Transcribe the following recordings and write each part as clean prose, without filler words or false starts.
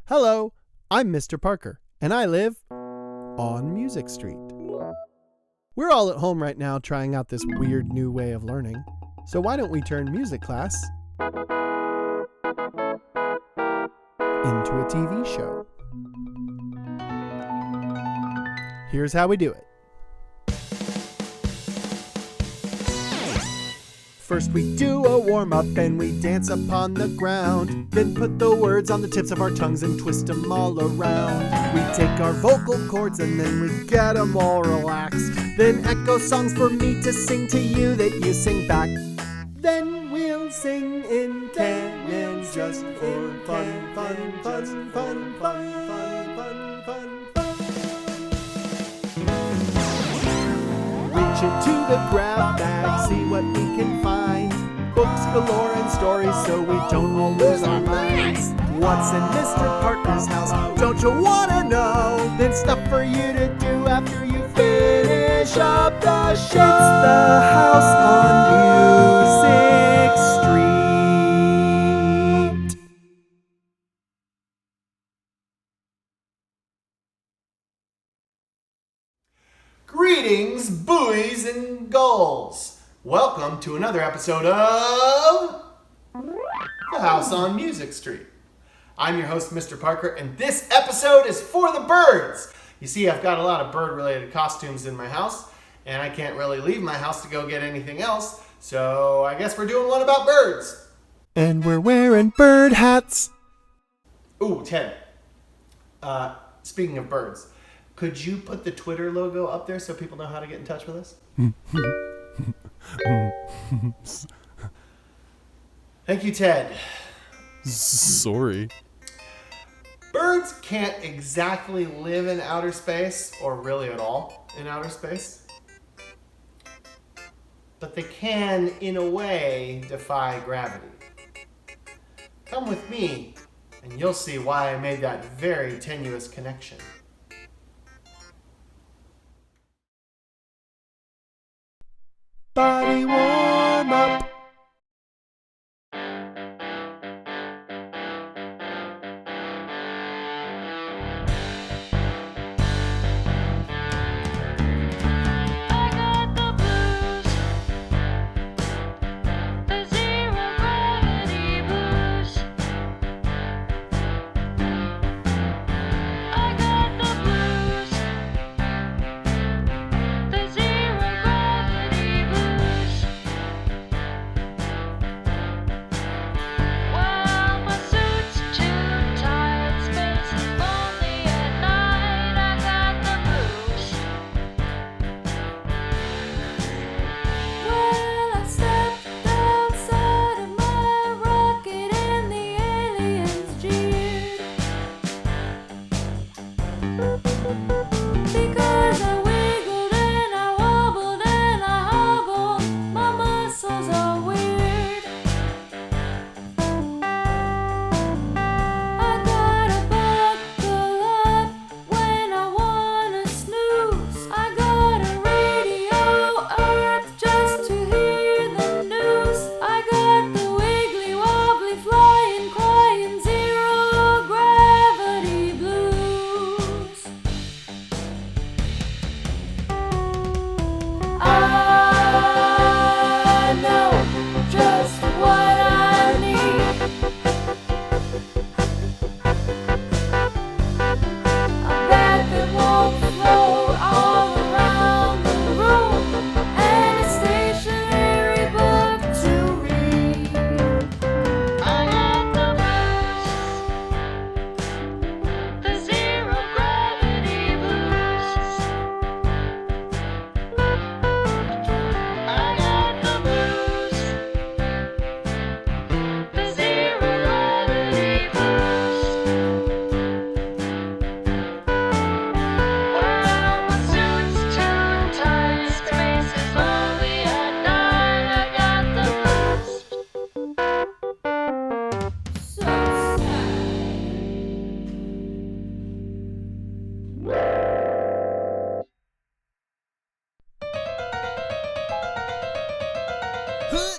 Hello, I'm Mr. Parker, and I live on Music Street. We're all at home right now trying out this weird new way of learning, so why don't we turn music class into a TV show? Here's how we do it. First we do a warm-up and we dance upon the ground. Then put the words on the tips of our tongues and twist them all around. We take our vocal cords and then we get them all relaxed. Then echo songs for me to sing to you that you sing back. Then we'll sing in canons just for fun, fun, fun, fun, fun, fun, fun, fun, fun. Reach into the grab bag, see what we can find. Books galore and stories so we don't all lose our minds. What's in Mr. Parker's house? Don't you wanna know? Then stuff for you to do after you finish up the show. It's the house on Music Street. Greetings, buoys and gulls. Welcome to another episode of The House on Music Street. I'm your host, Mr. Parker, and this episode is for the birds. You see, I've got a lot of bird-related costumes in my house, and I can't really leave my house to go get anything else, so I guess we're doing one about birds. And we're wearing bird hats. Ooh, Ted. Speaking of birds, could you put the Twitter logo up there so people know how to get in touch with us? Thank you, Ted. Sorry. Birds can't exactly live in outer space, or really at all in outer space. But they can, in a way, defy gravity. Come with me, and you'll see why I made that very tenuous connection. Body warm up.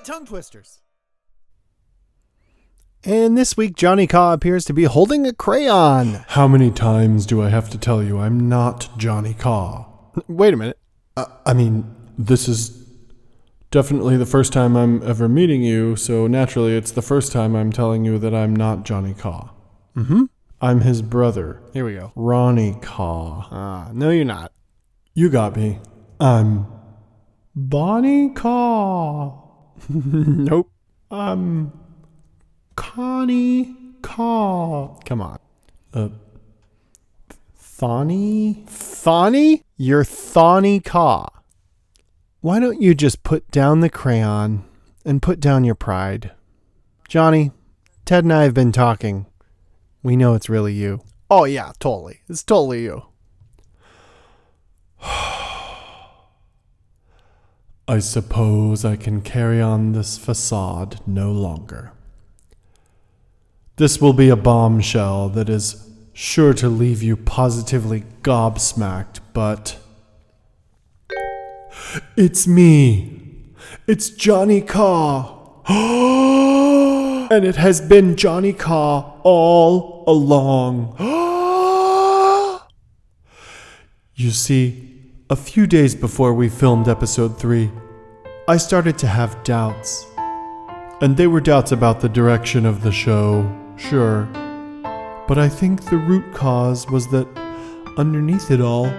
Tongue twisters. And this week, Johnny Caw appears to be holding a crayon. How many times do I have to tell you I'm not Johnny Caw? Wait a minute. This is definitely the first time I'm ever meeting you, so naturally it's the first time I'm telling you that I'm not Johnny Caw. Mm-hmm. I'm his brother, Here we go. Ronnie Caw. No, you're not. You got me. I'm Bonnie Caw. Nope. I'm Connie Caw. Come on. Thawny? Thawny? You're Thawny Caw. Why don't you just put down the crayon and put down your pride? Johnny, Ted and I have been talking. We know it's really you. Oh, yeah, totally. It's totally you. I suppose I can carry on this facade no longer. This will be a bombshell that is sure to leave you positively gobsmacked, but it's me. It's Johnny Caw. And it has been Johnny Caw all along. You see, a few days before we filmed episode 3, I started to have doubts. And they were doubts about the direction of the show, sure. But I think the root cause was that underneath it all,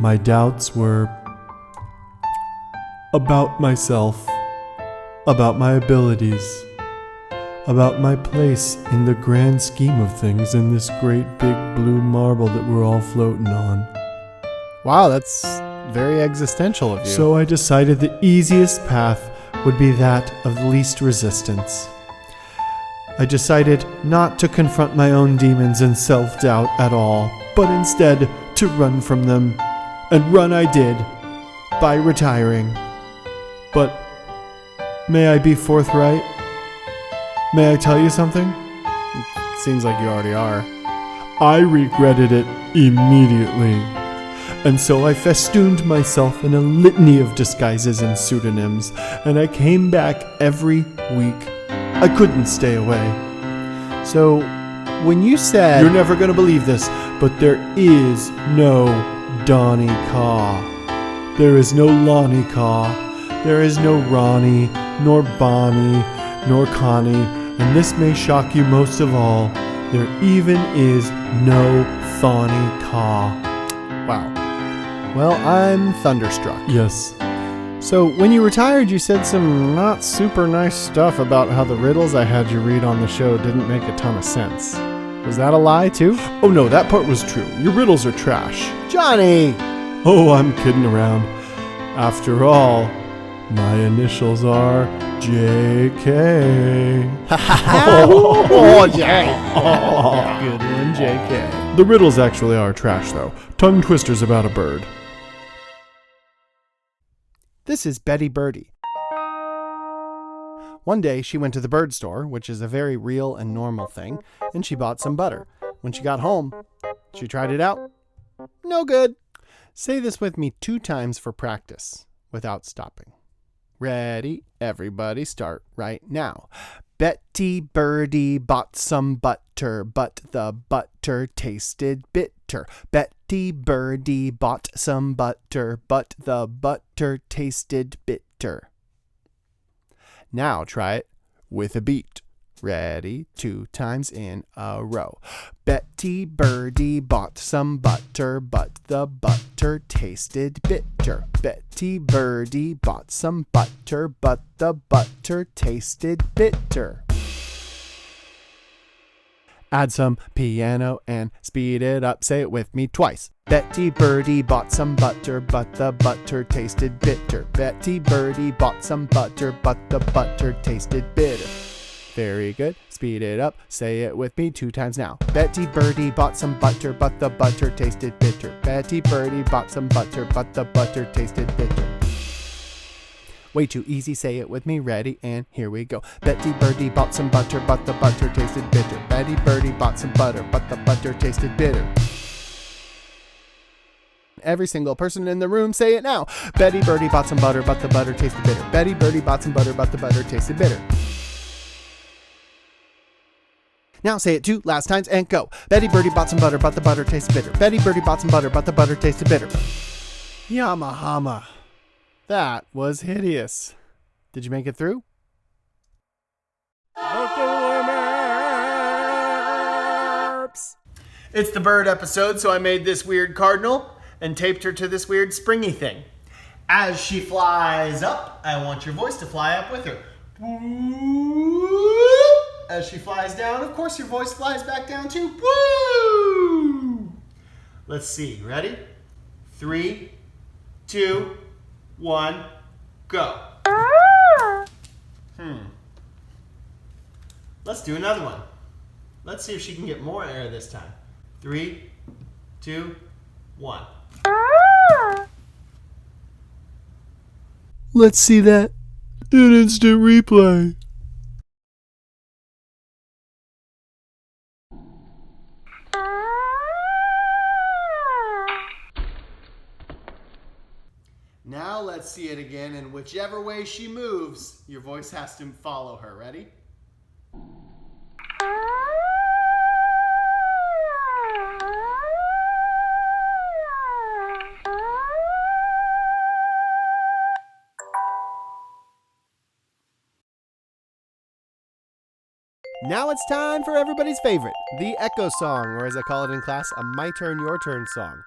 my doubts were about myself, about my abilities, about my place in the grand scheme of things in this great big blue marble that we're all floating on. Wow, that's very existential of you. So I decided the easiest path would be that of the least resistance. I decided not to confront my own demons and self-doubt at all, but instead to run from them. And run I did, by retiring. But may I be forthright? May I tell you something? Seems like you already are. I regretted it immediately. And so I festooned myself in a litany of disguises and pseudonyms, and I came back every week. I couldn't stay away. So, when you said... You're never gonna believe this, but there is no Donnie Caw. There is no Lonnie Caw. There is no Ronnie, nor Bonnie, nor Connie, and this may shock you most of all, there even is no Thawny Caw. Wow. Well, I'm thunderstruck. Yes. So, when you retired, you said some not super nice stuff about how the riddles I had you read on the show didn't make a ton of sense. Was that a lie, too? Oh no, that part was true. Your riddles are trash. Johnny! Oh, I'm kidding around. After all, my initials are J.K. Oh, Jay! Oh, good one, J.K. The riddles actually are trash, though. Tongue twisters about a bird. This is Betty Birdie. One day, she went to the bird store, which is a very real and normal thing, and she bought some butter. When she got home, she tried it out. No good. Say this with me 2 times for practice, without stopping. Ready? Everybody start right now. Betty Birdie bought some butter, but the butter tasted bitter. Betty Birdie bought some butter, but the butter tasted bitter. Now try it with a beat. Ready? 2 times in a row. Betty Birdie bought some butter, but the butter tasted bitter. Betty Birdie bought some butter, but the butter tasted bitter. Add some piano and speed it up. Say it with me twice. Betty Birdie bought some butter, but the butter tasted bitter. Betty Birdie bought some butter, but the butter tasted bitter. Very good. Speed it up. Say it with me 2 times now. Betty Birdie bought some butter, but the butter tasted bitter. Betty Birdie bought some butter, but the butter tasted bitter. Way too easy. Say it with me. Ready? And here we go. Betty Birdie bought some butter, but the butter tasted bitter. Betty Birdie bought some butter, but the butter tasted bitter. Every single person in the room, say it now. Betty Birdie bought some butter, but the butter tasted bitter. Betty Birdie bought some butter, but the butter tasted bitter. Now say it 2 last times and go. Betty Birdie bought some butter, but the butter tasted bitter. Betty Birdie bought some butter, but the butter tasted bitter. Yamahama. That was hideous. Did you make it through? It's the bird episode, so I made this weird cardinal and taped her to this weird springy thing. As she flies up, I want your voice to fly up with her. As she flies down, of course your voice flies back down too. Woo! Let's see. Ready? 3, 2, 1, go. Let's do another one. Let's see if she can get more air this time. 3, 2, 1. Let's see that in instant replay. Now let's see it again, and whichever way she moves, your voice has to follow her. Ready? Now it's time for everybody's favorite, the echo song, or as I call it in class, a my turn, your turn song.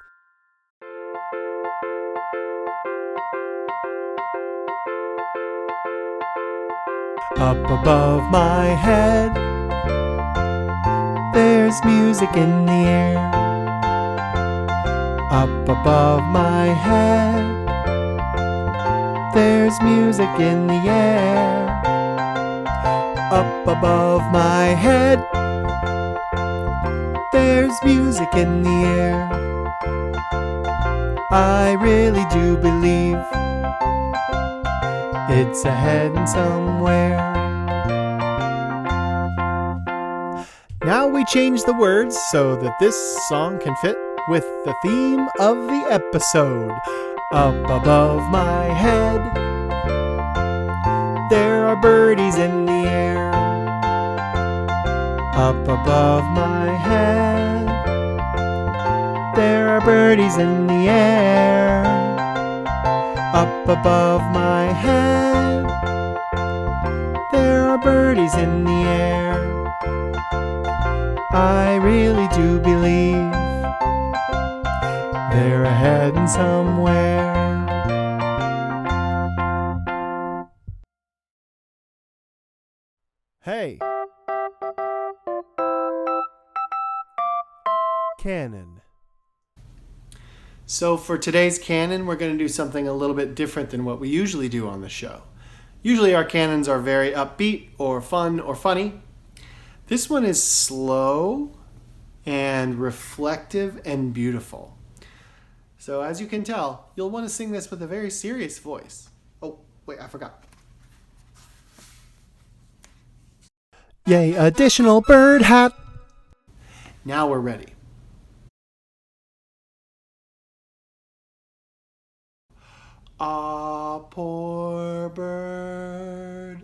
Up above my head, there's music in the air. Up above my head, there's music in the air. Up above my head, there's music in the air. I really do believe it's a heading somewhere. Now we change the words so that this song can fit with the theme of the episode. Up above my head, there are birdies in the air. Up above my head, there are birdies in the air. Up above my head, there are birdies in the air. I really do believe they're heading somewhere. Hey. Canon. So for today's canon, we're going to do something a little bit different than what we usually do on the show. Usually our canons are very upbeat or fun or funny. This one is slow and reflective and beautiful. So as you can tell, you'll want to sing this with a very serious voice. Oh, wait, I forgot. Yay, additional bird hat. Now we're ready. Ah, poor bird,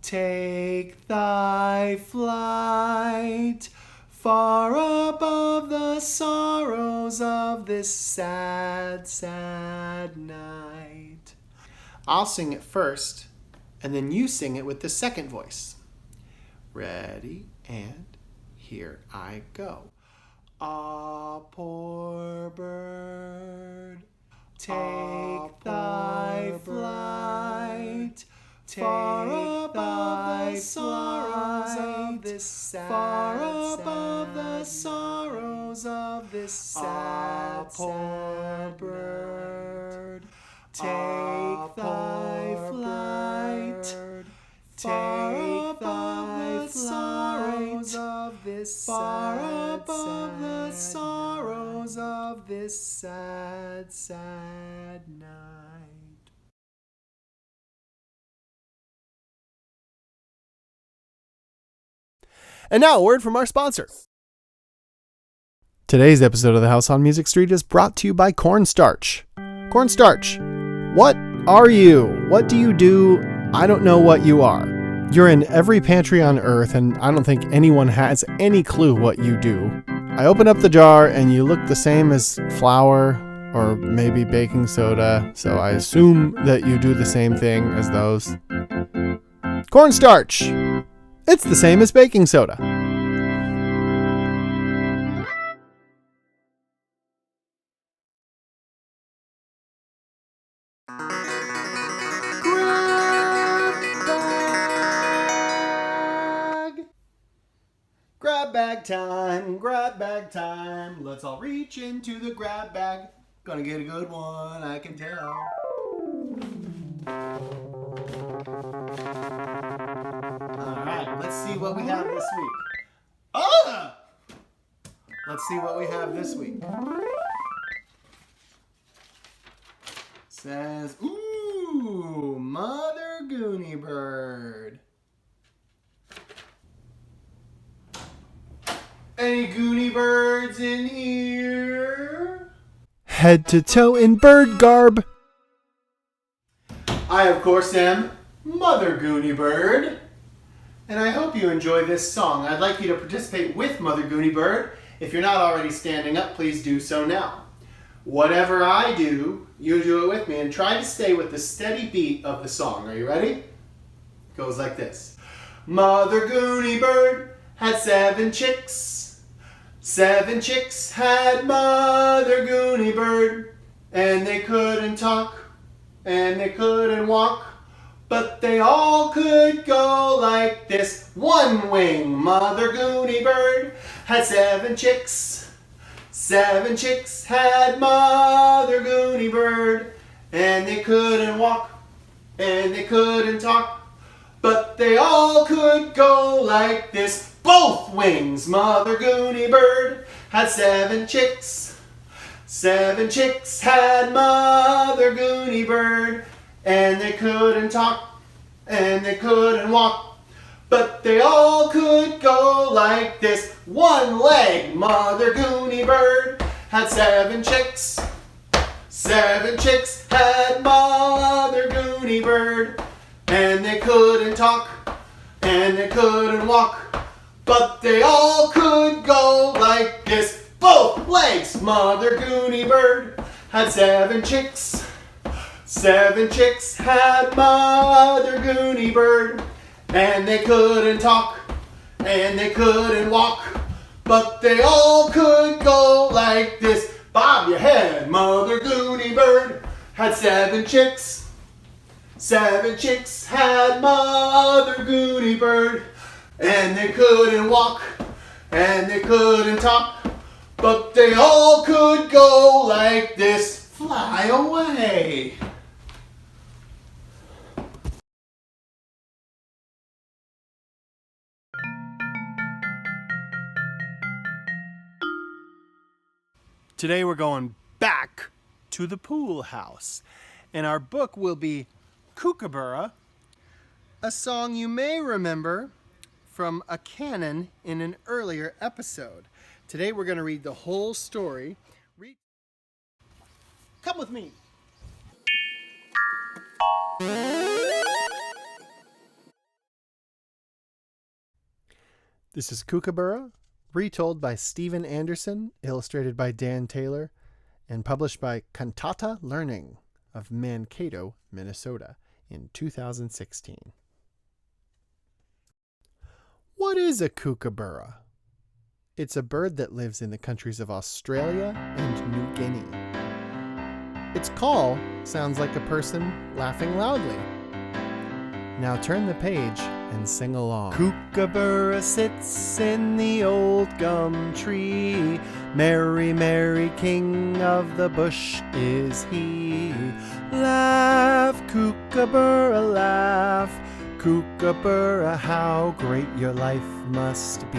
take thy flight far above the sorrows of this sad, sad night. I'll sing it first, and then you sing it with the second voice. Ready, and here I go. Ah, poor bird, take thy flight far above the sorrows of this sad, far above the sorrows of this sad, sad bird. Take thy flight, take thy sorrows of this far above the sorrows of this sad, sad night. And now, a word from our sponsor. Today's episode of the House on Music Street is brought to you by Cornstarch. Cornstarch, what are you? What do you do? I don't know what you are. You're in every pantry on Earth, and I don't think anyone has any clue what you do. I open up the jar, and you look the same as flour, or maybe baking soda, so I assume that you do the same thing as those. Cornstarch! It's the same as baking soda. Grab bag time, grab bag time. Let's all reach into the grab bag. Gonna get a good one, I can tell. Alright, let's see what we have this week. Let's see what we have this week. Says, ooh, Mother Goonie Bird. Any Goonie birds in here? Head to toe in bird garb. I, of course, am Mother Goonie Bird. And I hope you enjoy this song. I'd like you to participate with Mother Goonie Bird. If you're not already standing up, please do so now. Whatever I do, you do it with me. And try to stay with the steady beat of the song. Are you ready? Goes like this. Mother Goonie Bird had 7 chicks. 7 chicks had Mother Goonie Bird, and they couldn't talk, and they couldn't walk, but they all could go like this. One wing, Mother Goonie Bird had 7 chicks. 7 chicks had Mother Goonie Bird, and they couldn't walk, and they couldn't talk, but they all could go like this. Both wings, Mother Goonie Bird had 7 chicks. 7 chicks had Mother Goonie Bird, and they couldn't talk, and they couldn't walk, but they all could go like this. One leg, Mother Goonie Bird had 7 chicks. 7 chicks had Mother Goonie Bird, and they couldn't talk, and they couldn't walk, but they all could go like this. Both legs, Mother Goonie Bird had 7 chicks. 7 chicks had Mother Goonie Bird, and they couldn't talk, and they couldn't walk, but they all could go like this. Bob your head, Mother Goonie Bird had 7 chicks. 7 chicks had Mother Goonie Bird, and they couldn't walk, and they couldn't talk, but they all could go like this. Fly away. Today we're going back to the pool house, and our book will be Kookaburra, a song you may remember from a canon in an earlier episode. Today we're going to read the whole story. Come with me. This is Kookaburra, retold by Stephen Anderson, illustrated by Dan Taylor, and published by Cantata Learning of Mankato, Minnesota in 2016. What is a kookaburra? It's a bird that lives in the countries of Australia and New Guinea. Its call sounds like a person laughing loudly. Now turn the page and sing along. Kookaburra sits in the old gum tree. Merry, merry king of the bush is he. Laugh, Kookaburra, laugh. Kookaburra, how great your life must be.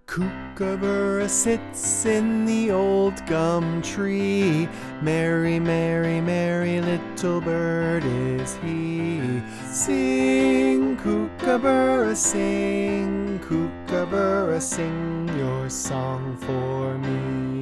Kookaburra sits in the old gum tree. Merry, merry, merry little bird is he. Sing, Kookaburra, sing, Kookaburra. Kookaburra, sing your song for me.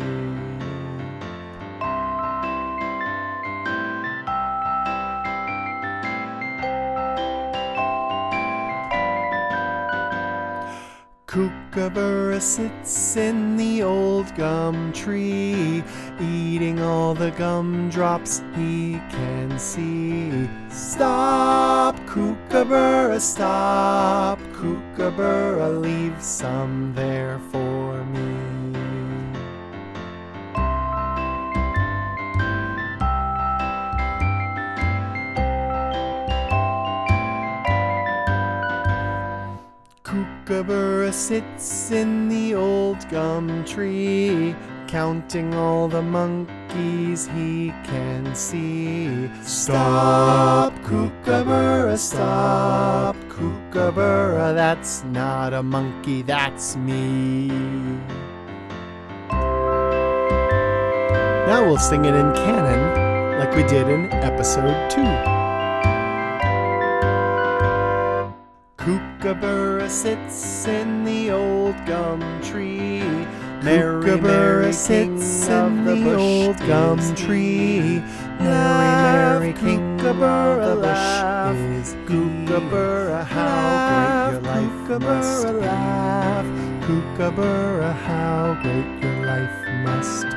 Kookaburra sits in the old gum tree, eating all the gumdrops he can see. Stop, Kookaburra, stop, Kookaburra, leave some there for me. Kookaburra sits in the old gum tree, counting all the monkeys he can see. Stop, Kookaburra, stop, Kookaburra, that's not a monkey, that's me. Now we'll sing it in canon, like we did in episode 2. Kookaburra sits in the old gum tree. Mary, Mary, sits in the old gum tree. Mary, Mary, Kookaburra, laugh. Kookaburra, how great your life must be. Kookaburra, how great your life must be.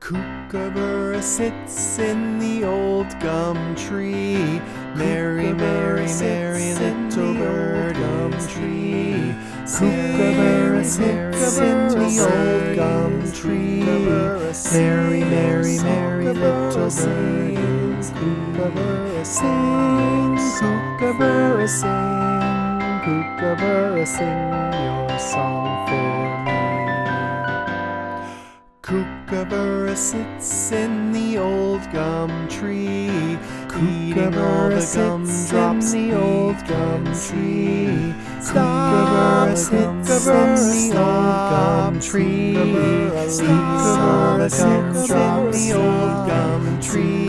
Kookaburra sits in the old gum tree. Mary, Mary, Mary, little birdie tree. Kookaburra sits in the old gum tree. Mary, Mary, Mary, little birdie. Kookaburra sing, Kookaburra sing, Kookaburra sing your song for me. Kookaburra sits in the old gum tree, eating all the gumdrops in the old gum tree. Kookaburra sits in the old gum tree, eating all the gumdrops in the old gum tree.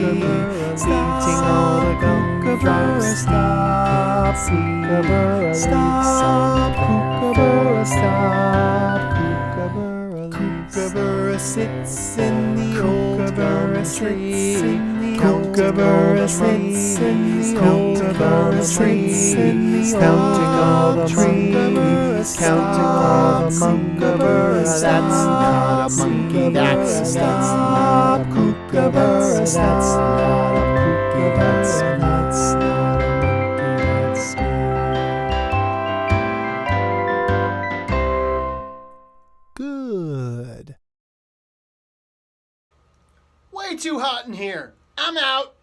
Eating all the gumdrops. Stop, Kookaburra, stop, Kookaburra, stop, Kookaburra. Kookaburra sits in the old gum tree. Kookaburra sits in the old gum tree. Counting all the monkeys, counting all the monkeys. That's not a monkey, that's not Kookaburra. That's not a cookie, that's not a monkey, that's me. Good. Way too hot in here. I'm out.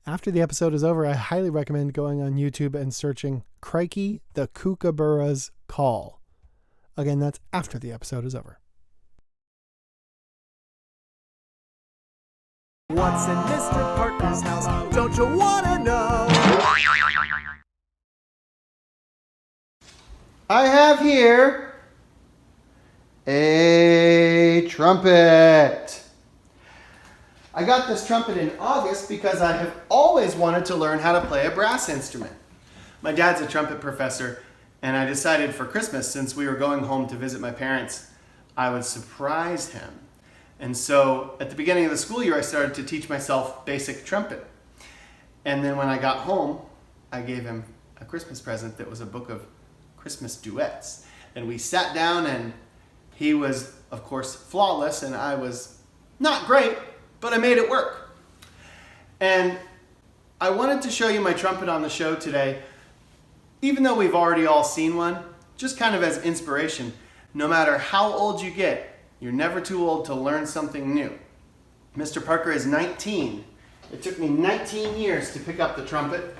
After the episode is over, I highly recommend going on YouTube and searching Crikey, the Kookaburra's Call. Again, that's after the episode is over. What's in Mr. Parker's house? Don't you wanna know? I have here a trumpet. I got this trumpet in August because I have always wanted to learn how to play a brass instrument. My dad's a trumpet professor, and I decided for Christmas, since we were going home to visit my parents, I would surprise him. And so at the beginning of the school year, I started to teach myself basic trumpet. And then when I got home, I gave him a Christmas present that was a book of Christmas duets. And we sat down, and he was, of course, flawless, and I was not great, but I made it work. And I wanted to show you my trumpet on the show today, even though we've already all seen one, just kind of as inspiration. No matter how old you get, you're never too old to learn something new. Mr. Parker is 19. It took me 19 years to pick up the trumpet,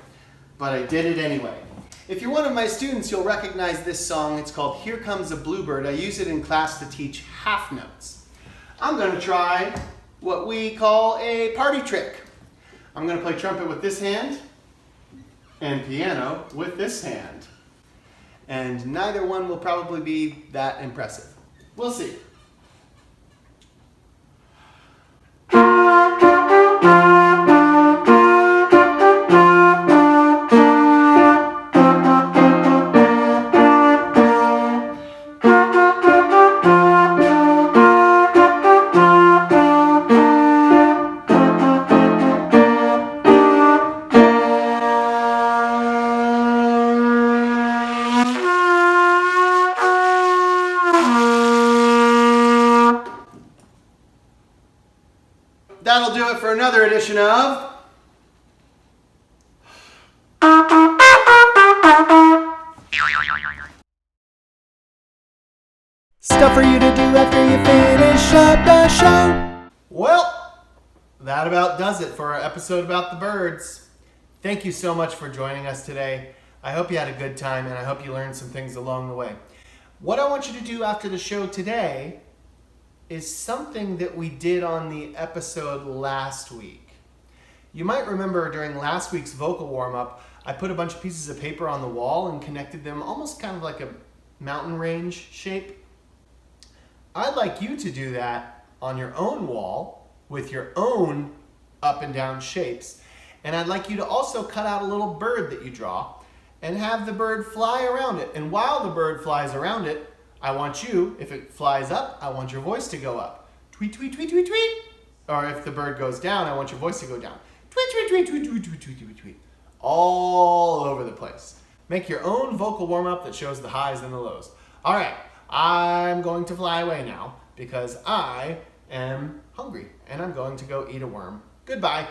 but I did it anyway. If you're one of my students, you'll recognize this song. It's called Here Comes a Bluebird. I use it in class to teach half notes. I'm going to try what we call a party trick. I'm going to play trumpet with this hand and piano with this hand. And neither one will probably be that impressive. We'll see. that'll do it for another edition of Stuff for you to do after you finish up the show. Well, that about does it for our episode about the birds. Thank you so much for joining us today. I hope you had a good time and I hope you learned some things along the way. What I want you to do after the show today is something that we did on the episode last week. You might remember during last week's vocal warm-up, I put a bunch of pieces of paper on the wall and connected them almost kind of like a mountain range shape. I'd like you to do that on your own wall with your own up and down shapes. And I'd like you to also cut out a little bird that you draw and have the bird fly around it. And while the bird flies around it, I want you, if it flies up, I want your voice to go up. Tweet, tweet, tweet, tweet, tweet. Or if the bird goes down, I want your voice to go down. Tweet, tweet, tweet, tweet, tweet, tweet, tweet, tweet, tweet. All over the place. Make your own vocal warm-up that shows the highs and the lows. All right. I'm going to fly away now because I am hungry and I'm going to go eat a worm. Goodbye.